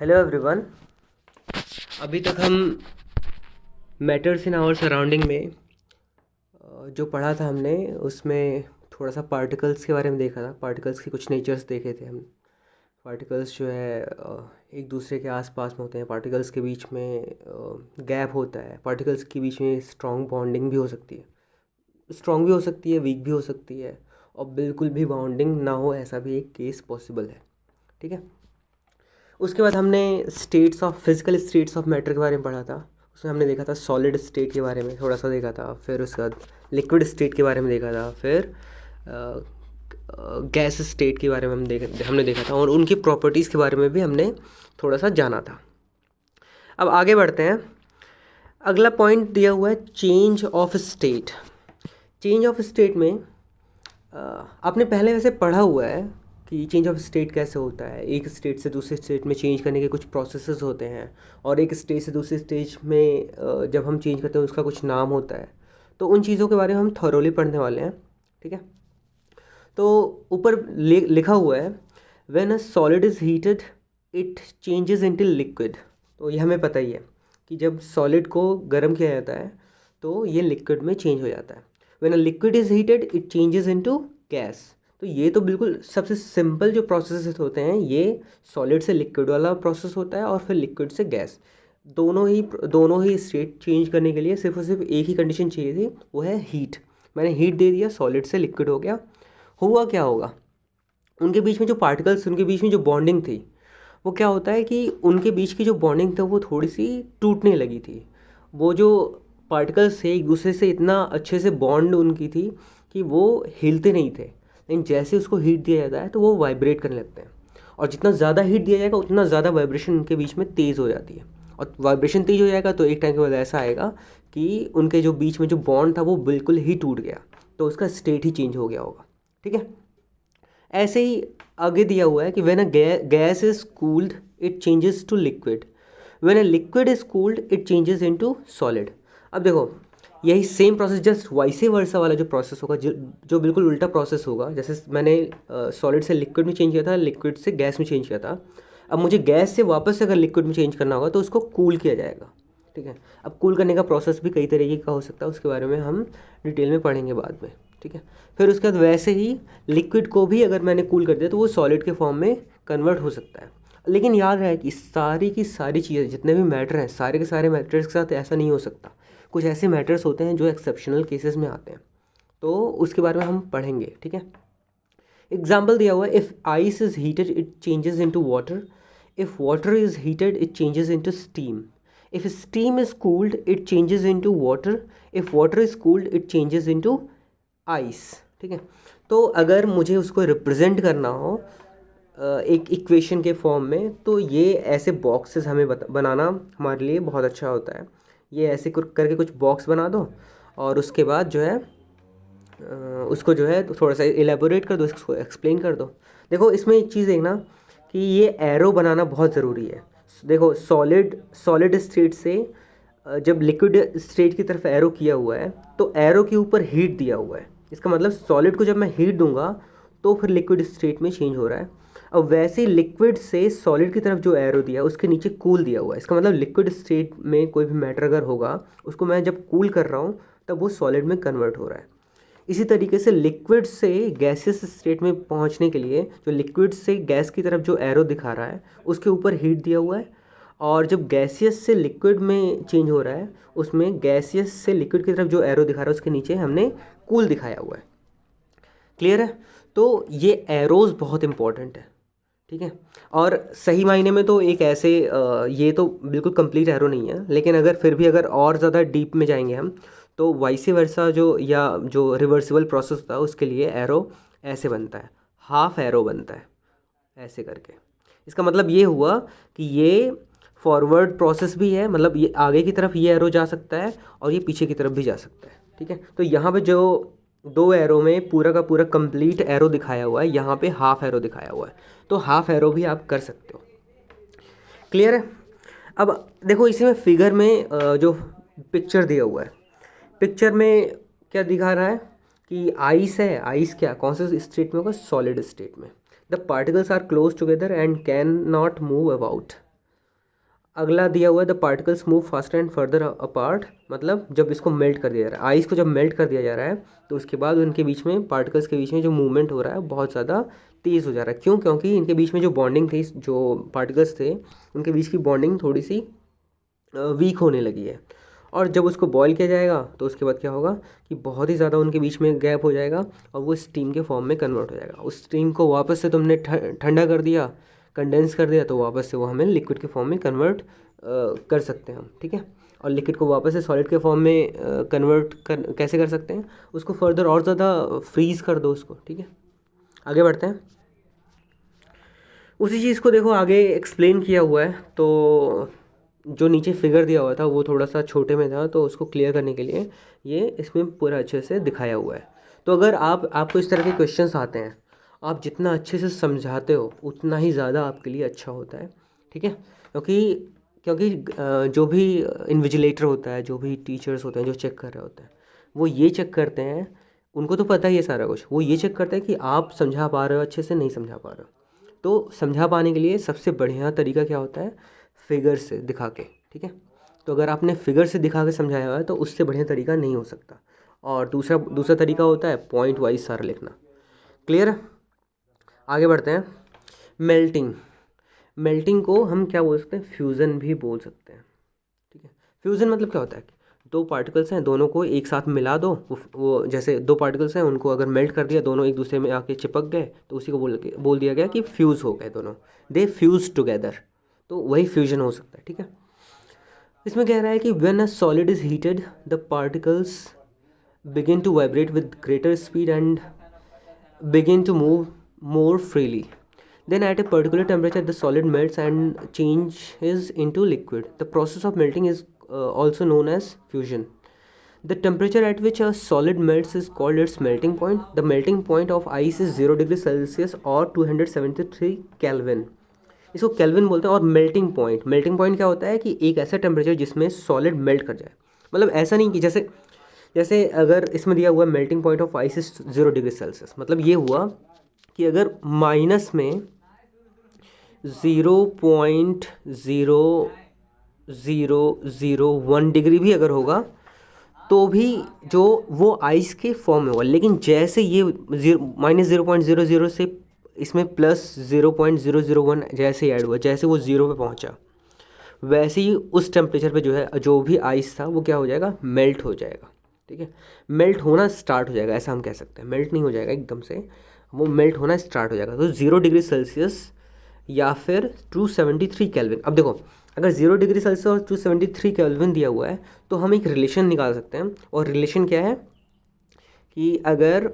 Hello everyone. अभी तक हम मैटर्स इन आवर सराउंडिंग में जो पढ़ा था हमने उसमें थोड़ा सा पार्टिकल्स के बारे में देखा था। पार्टिकल्स के कुछ नेचर्स देखे थे हम। पार्टिकल्स जो है एक दूसरे के आसपास में होते हैं। पार्टिकल्स के बीच में गैप होता है। पार्टिकल्स के बीच में स्ट्रॉन्ग बॉन्डिंग भी हो सकती है। स्ट्रॉन्ग भी हो सकती है, वीक भी हो सकती है, और बिल्कुल भी बॉन्डिंग ना हो ऐसा भी एक केस पॉसिबल है। ठीक है। उसके बाद हमने फिजिकल स्टेट्स ऑफ मैटर के बारे में पढ़ा था। उसमें हमने देखा था सॉलिड स्टेट के बारे में थोड़ा सा देखा था, फिर उसके बाद लिक्विड स्टेट के बारे में देखा था, फिर गैस स्टेट के बारे में हमने देखा था, और उनकी प्रॉपर्टीज़ के बारे में भी हमने थोड़ा सा जाना था। अब आगे बढ़ते हैं। अगला पॉइंट दिया हुआ है change of state. Change of state में आपने पहले वैसे पढ़ा हुआ है कि चेंज ऑफ स्टेट कैसे होता है। एक स्टेट से दूसरे स्टेट में चेंज करने के कुछ प्रोसेसेस होते हैं, और एक स्टेट से दूसरे स्टेज में जब हम चेंज करते हैं उसका कुछ नाम होता है। तो उन चीज़ों के बारे में हम थॉरोली पढ़ने वाले हैं। ठीक है। तो ऊपर लिखा हुआ है when a solid is heated it changes into liquid. तो ये हमें पता ही है कि जब सॉलिड को गर्म किया जाता है तो ये लिक्विड में चेंज हो जाता है। When a liquid is heated it changes into gas. तो ये तो बिल्कुल सबसे सिंपल जो प्रोसेस होते हैं ये सॉलिड से लिक्विड वाला प्रोसेस होता है, और फिर लिक्विड से गैस। दोनों ही स्टेट चेंज करने के लिए सिर्फ और सिर्फ एक ही कंडीशन चाहिए थी, वो है हीट। मैंने हीट दे दिया, सॉलिड से लिक्विड हो गया। हुआ क्या होगा, उनके बीच में जो पार्टिकल्स, उनके बीच में जो बॉन्डिंग थी, वो क्या होता है कि उनके बीच की जो बॉन्डिंग थी वो थोड़ी सी टूटने लगी थी। वो जो पार्टिकल्स थे एक दूसरे से इतना अच्छे से बॉन्ड उनकी थी कि वो हिलते नहीं थे, लेकिन जैसे उसको हीट दिया जाता है तो वो वाइब्रेट करने लगते हैं। और जितना ज़्यादा हीट दिया जाएगा उतना ज़्यादा वाइब्रेशन उनके बीच में तेज़ हो जाती है। और वाइब्रेशन तेज़ हो जाएगा तो एक टाइम के बाद ऐसा आएगा कि उनके जो बीच में जो बॉन्ड था वो बिल्कुल ही टूट गया, तो उसका स्टेट ही चेंज हो गया होगा। ठीक है। ऐसे ही आगे दिया हुआ है कि when a gas is cooled it changes to liquid, when a liquid is cooled it changes into solid. अब देखो यही same process just vice versa वाला जो प्रोसेस होगा, जो बिल्कुल उल्टा प्रोसेस होगा। जैसे मैंने सॉलिड से लिक्विड में चेंज किया था, लिक्विड से गैस में चेंज किया था। अब मुझे गैस से वापस से अगर लिक्विड में चेंज करना होगा तो उसको कूल किया जाएगा। ठीक है। अब कूल करने का प्रोसेस भी कई तरीके का हो सकता है, उसके बारे में हम डिटेल में पढ़ेंगे बाद में। ठीक है। फिर उसके बाद वैसे ही लिक्विड को भी अगर मैंने कूल कर दिया तो वो सॉलिड के फॉर्म में कन्वर्ट हो सकता है। लेकिन याद रहे कि सारी की सारी चीज़ें, जितने भी मैटर हैं, सारे के सारे मैटर्स के साथ ऐसा नहीं हो सकता। कुछ ऐसे मैटर्स होते हैं जो एक्सेप्शनल केसेस में आते हैं, तो उसके बारे में हम पढ़ेंगे। ठीक है। एग्जाम्पल दिया हुआ है, if ice is heated it changes into water, if water is heated it changes into steam, if steam is cooled it changes into water, if water is cooled it changes into ice. ठीक है। तो अगर मुझे उसको represent करना हो एक equation के फॉर्म में, तो ये ऐसे बॉक्सेस हमें बनाना हमारे लिए बहुत अच्छा होता है। ये ऐसे करके कुछ बॉक्स बना दो, और उसके बाद जो है उसको जो है थोड़ा सा एलेबोरेट कर दो, इसको एक्सप्लेन कर दो। देखो इसमें एक चीज़ देखना कि ये एरो बनाना बहुत ज़रूरी है। देखो सॉलिड स्टेट से जब लिक्विड स्टेट की तरफ एरो किया हुआ है तो एरो के ऊपर हीट दिया हुआ है। इसका मतलब सॉलिड को जब मैं हीट दूंगा तो फिर लिक्विड स्टेट में चेंज हो रहा है। अब वैसे लिक्विड से सॉलिड की तरफ जो एरो दिया है उसके नीचे कूल दिया हुआ है। इसका मतलब लिक्विड स्टेट में कोई भी मैटर अगर होगा उसको मैं जब कूल कर रहा हूँ तब वो सॉलिड में कन्वर्ट हो रहा है। इसी तरीके से लिक्विड से गैसियस स्टेट में पहुंचने के लिए जो लिक्विड से गैस की तरफ जो एरो दिखा रहा है उसके ऊपर हीट दिया हुआ है, और जब गैसियस से लिक्विड में चेंज हो रहा है उसमें गैसियस से लिक्विड की तरफ जो एरो दिखा रहा है उसके नीचे हमने कूल दिखाया हुआ है। क्लियर है। तो ये एरोज़ बहुत इंपॉर्टेंट है। ठीक है। और सही मायने में तो एक ऐसे ये तो बिल्कुल कंप्लीट एरो नहीं है, लेकिन अगर फिर भी अगर और ज़्यादा डीप में जाएंगे हम तो वाइसे वर्सा जो या जो रिवर्सिबल प्रोसेस होता है उसके लिए एरो ऐसे बनता है, हाफ एरो बनता है ऐसे करके। इसका मतलब ये हुआ कि ये फॉरवर्ड प्रोसेस भी है, मतलब ये आगे की तरफ ये एरो जा सकता है और ये पीछे की तरफ भी जा सकता है। ठीक है। तो यहाँ पे जो दो एरो में पूरा का पूरा कंप्लीट एरो दिखाया हुआ है, यहाँ पे हाफ एरो दिखाया हुआ है, तो हाफ एरो भी आप कर सकते हो। क्लियर है। अब देखो इसी में फिगर में जो पिक्चर दिया हुआ है, पिक्चर में क्या दिखा रहा है कि आइस है। आइस क्या कौन से स्टेट में होगा, सॉलिड स्टेट में। The particles are close together and can not move about. अगला दिया हुआ है the particles move faster and further apart, मतलब जब इसको मेल्ट कर दिया जा रहा है, आइस को जब मेल्ट कर दिया जा रहा है तो उसके बाद उनके बीच में, पार्टिकल्स के बीच में जो मूवमेंट हो रहा है बहुत ज़्यादा तेज़ हो जा रहा है। क्यों? क्योंकि इनके बीच में जो बॉन्डिंग थी, जो पार्टिकल्स थे उनके बीच की बॉन्डिंग थोड़ी सी वीक होने लगी है। और जब उसको बॉयल किया जाएगा तो उसके बाद क्या होगा कि बहुत ही ज़्यादा उनके बीच में गैप हो जाएगा और वो स्टीम के फॉर्म में कन्वर्ट हो जाएगा। उस स्टीम को वापस से तुमने ठंडा कर दिया, कंडेंस कर दिया, तो वापस से वो हमें लिक्विड के फॉर्म में कन्वर्ट कर सकते हैं हम, ठीक है। और लिक्विड को वापस से सॉलिड के फॉर्म में कन्वर्ट कर कैसे कर सकते हैं, उसको फर्दर और ज़्यादा फ्रीज़ कर दो उसको, ठीक है। आगे बढ़ते हैं। उसी चीज़ को देखो आगे एक्सप्लेन किया हुआ है, तो जो नीचे फिगर दिया हुआ था वो थोड़ा सा छोटे में था, तो उसको क्लियर करने के लिए ये इसमें पूरा अच्छे से दिखाया हुआ है। तो अगर आपको इस तरह के क्वेश्चंस आते हैं, आप जितना अच्छे से समझाते हो उतना ही ज़्यादा आपके लिए अच्छा होता है, ठीक है। क्योंकि जो भी इन्विजिलेटर होता है, जो भी टीचर्स होते हैं जो चेक कर रहे होते हैं, वो ये चेक करते हैं, उनको तो पता ही है सारा कुछ, वो ये चेक करते हैं कि आप समझा पा रहे हो अच्छे से, नहीं समझा पा रहे हो। तो समझा पाने के लिए सबसे बढ़िया तरीका क्या होता है, फिगर से दिखा के, ठीक है। तो अगर आपने फिगर से दिखा के समझाया हुआ है तो उससे बढ़िया तरीका नहीं हो सकता। और दूसरा तरीका होता है पॉइंट वाइज सारा लिखना। क्लियर है? आगे बढ़ते हैं। मेल्टिंग को हम क्या बोल सकते हैं, फ्यूज़न भी बोल सकते हैं, ठीक है। फ्यूज़न मतलब क्या होता है, दो पार्टिकल्स हैं, दोनों को एक साथ मिला दो, वो जैसे दो पार्टिकल्स हैं उनको अगर मेल्ट कर दिया, दोनों एक दूसरे में आके चिपक गए, तो उसी को बोल दिया गया कि फ्यूज़ हो गए दोनों, दे फ्यूज टुगेदर। तो वही फ्यूजन हो सकता है, ठीक है। इसमें कह रहा है कि when a solid is heated the particles begin to vibrate with greater speed and begin to move more freely. Then at a particular temperature the solid melts and changes into liquid. The process of melting is also known as fusion. The temperature at which a solid melts is called its melting point. The melting point of ice is 0 degree Celsius or 273 Kelvin. इसको kelvin बोलते हैं। और melting point क्या होता है कि एक ऐसा टेम्परेचर जिसमें सॉलिड मेल्ट कर जाए। मतलब ऐसा नहीं कि जैसे अगर इसमें दिया हुआ melting point of ice is 0 degree Celsius, मतलब ये हुआ कि अगर माइनस में 0.0001 डिग्री भी अगर होगा तो भी जो वो आइस के फॉर्म में होगा। लेकिन जैसे ये -0.00 से इसमें +0.001 जैसे ऐड हुआ, जैसे वो 0 पे पहुंचा, वैसे ही उस टेम्परेचर पे जो है जो भी आइस था वो क्या हो जाएगा, मेल्ट हो जाएगा, ठीक है। मेल्ट होना स्टार्ट हो जाएगा, ऐसा हम कह सकते हैं। मेल्ट नहीं हो जाएगा एकदम से, वो मेल्ट होना स्टार्ट हो जाएगा। तो 0 डिग्री सेल्सियस या फिर 273 केल्विन। अब देखो अगर 0 डिग्री सेल्सियस और 273 केल्विन दिया हुआ है तो हम एक रिलेशन निकाल सकते हैं। और रिलेशन क्या है कि अगर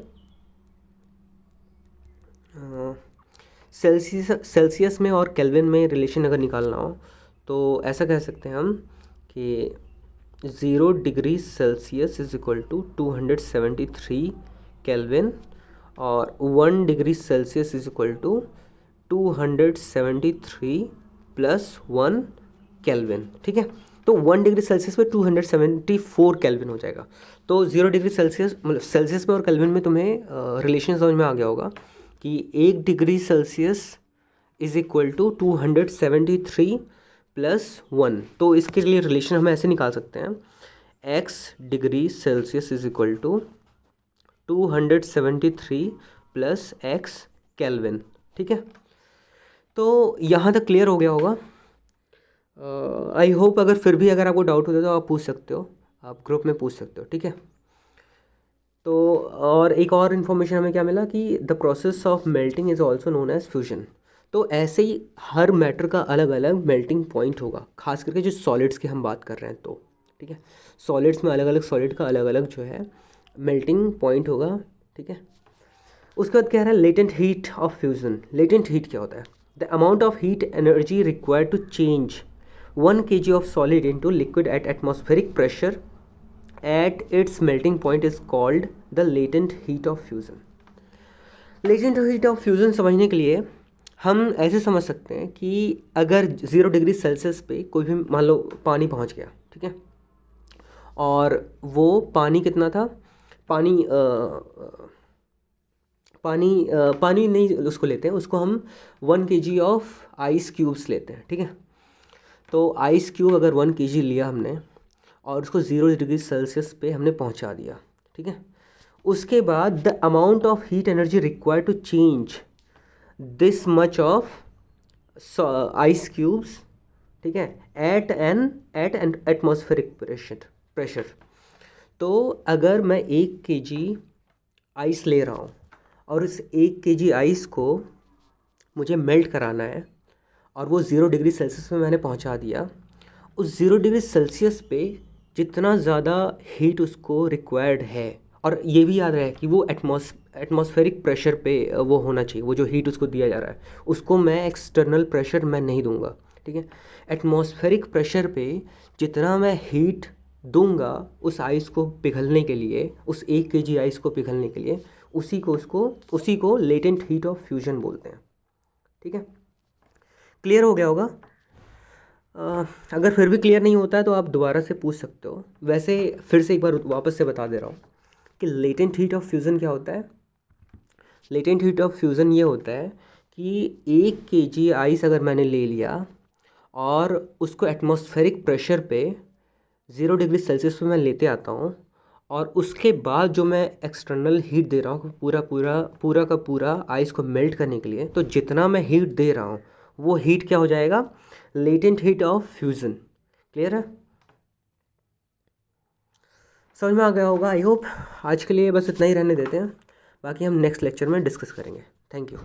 सेल्सियस में और केल्विन में रिलेशन अगर निकालना हो तो ऐसा कह सकते हैं हम कि 0 degree Celsius is equal to 273 kelvin और 1 degree Celsius is equal to 273 plus 1 kelvin, ठीक है। तो 1 डिग्री सेल्सियस में 274 केल्विन हो जाएगा। तो 0 डिग्री सेल्सियस मतलब सेल्सियस में और केल्विन में तुम्हें रिलेशन समझ में आ गया होगा कि 1 degree Celsius is equal to 273 plus 1। तो इसके लिए रिलेशन हम ऐसे निकाल सकते हैं, x degree Celsius is equal to 273 plus x kelvin, ठीक है। तो यहाँ तक क्लियर हो गया होगा। आई होप अगर फिर भी अगर आपको डाउट होता है तो आप पूछ सकते हो, आप ग्रुप में पूछ सकते हो, ठीक है। तो और एक और इन्फॉर्मेशन हमें क्या मिला कि the process of melting is also known as fusion. तो ऐसे ही हर मैटर का अलग अलग मेल्टिंग पॉइंट होगा, खास करके जो सॉलिड्स की हम बात कर रहे हैं तो, ठीक है। सॉलिड्स में अलग अलग सॉलिड का अलग अलग जो है मेल्टिंग पॉइंट होगा, ठीक है। उसके बाद कह रहा है latent heat of fusion. Latent heat क्या होता है, the amount of heat energy required to change 1 kg of solid into liquid at atmospheric pressure at its melting point is called the latent heat of fusion. latent heat of fusion समझने के लिए हम ऐसे समझ सकते हैं कि अगर 0 डिग्री सेल्सियस पे कोई भी मान लो पानी पहुंच गया, ठीक है, और वो पानी कितना था, पानी नहीं उसको लेते हैं, उसको हम 1 kg ऑफ आइस क्यूब्स लेते हैं, ठीक है। तो आइस क्यूब अगर 1 kg लिया हमने और उसको 0 डिग्री सेल्सियस पे हमने पहुंचा दिया, ठीक है। उसके बाद the amount of heat energy required to change this much of ice cubes, ठीक है, एट एन एटमॉस्फेरिक प्रेशर। तो अगर मैं 1 kg आइस ले रहा हूँ और इस 1 kg आइस को मुझे मेल्ट कराना है और वो 0 डिग्री सेल्सियस में मैंने पहुँचा दिया, उस 0 डिग्री सेल्सियस पे जितना ज़्यादा हीट उसको रिक्वायर्ड है, और ये भी याद रहे कि वो एटमॉस्फेरिक प्रेशर पे वो होना चाहिए, वो जो हीट उसको दिया जा रहा है उसको मैं एक्सटर्नल प्रेशर मैं नहीं दूंगा, ठीक है। एटमॉस्फेरिक प्रेशर पे जितना मैं हीट दूंगा उस आइस को पिघलने के लिए, उस 1 kg आइस को पिघलने के लिए, उसी को लेटेंट हीट ऑफ फ्यूजन बोलते हैं, ठीक है। क्लियर हो गया होगा। अगर फिर भी क्लियर नहीं होता है तो आप दोबारा से पूछ सकते हो। वैसे फिर से एक बार वापस से बता दे रहा हूँ कि लेटेंट हीट ऑफ फ्यूज़न क्या होता है। लेटेंट हीट ऑफ फ्यूज़न ये होता है कि 1 kg आइस अगर मैंने ले लिया और उसको एटमॉस्फेरिक प्रेशर पे 0 डिग्री सेल्सियस पे मैं लेते आता हूँ, और उसके बाद जो मैं एक्सटर्नल हीट दे रहा हूँ पूरा का पूरा आइस को मेल्ट करने के लिए, तो जितना मैं हीट दे रहा हूँ वो हीट क्या हो जाएगा, latent heat of fusion. Clear है, समझ में आ गया होगा आई होप। आज के लिए बस इतना ही रहने देते हैं, बाकी हम नेक्स्ट लेक्चर में डिस्कस करेंगे। Thank you.